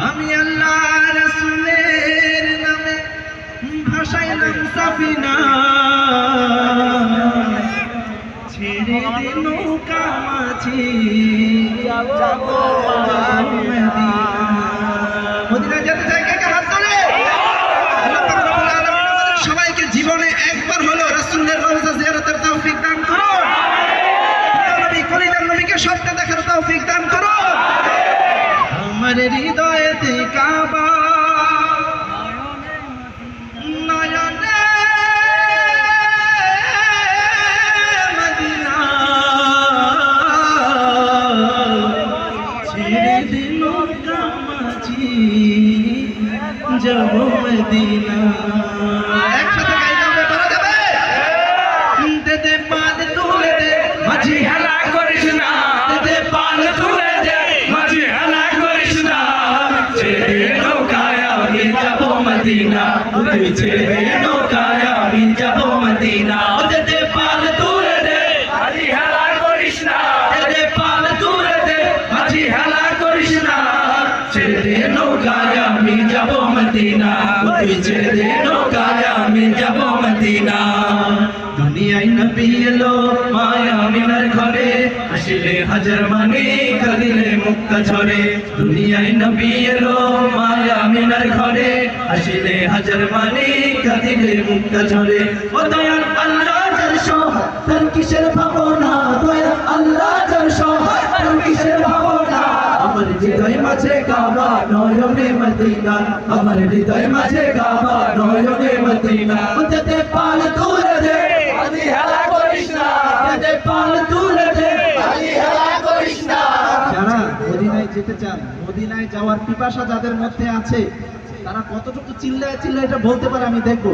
আমি আল্লাহ রাসূলের নামে ভাসাইলাম সাফিনা, ছেড়ে দে নৌকা মাঝি যাব মদিনা। মদিনা যেতে চাই কে কে হাত তোলে? আল্লাহ পাক রব্বুল আলামিন আমাদের সবাইকে জীবনে একবার হলো রাসূলের রওজা জিয়ারতের তৌফিক দান করুন। নবী কলিজার নবীকে স্বপ্নে দেখার তৌফিক দান করুন। আমার হৃদয়েতে কাবা, নয়নে মদিনা, ছেড়ে দে নৌকা মাঝি যাব মদিনা। একসাথে গাইতে হবে, পারা যাবে? দে দে পান তুলে দে মাঝি হেলা করিস না, দে দে পান তুলে দে মাঝি হেলা করিস না, ছেড়ে দে নৌকায় আমি যাব মদিনা, তুই ছেড়ে দে নৌকায় আমি যাব মদিনা। দে দে পান তুলে দে মাঝি হেলা করিস না, দে দে পান তুলে দে মাঝি হেলা করিস না, ছেড়ে দে নৌকায় আমি যাব মদিনা, তুই ছেড়ে দে নৌকায় আমি যাব মদিনা। দুনিয়ায় নবী এলো মায়া মিনার ঘরে, আসলে হাজার মানে কাঁদিলে মুক্তা ঝরে। দুনিয়ায় নবী এলো মায়া মিনার ঘরে, আসলে হাজার মানে কাঁদিলে মুক্তা ঝরে। ও দয়াল আল্লাহ যার সহায় তার কিসের ভাবনা, দয়াল আল্লাহ যার সহায় তার কিসের ভাবনা। আমার হৃদয় মাঝে কাবা নয়নে মদিনা, আমার হৃদয় মাঝে কাবা নয়নে মদিনা। যেতে পাল তুলে দে মাঝি হেলা করিস না, যেতে পাল তুলে দে মাঝি হেলা করিস না। যারা মদিনায় যেতে চান, মদিনায় যাওয়ার পিপাসা যাদের মধ্যে আছে, তারা কতটুকু চিল্লায় চিল্লায় এটা বলতে পারে আমি দেখবো।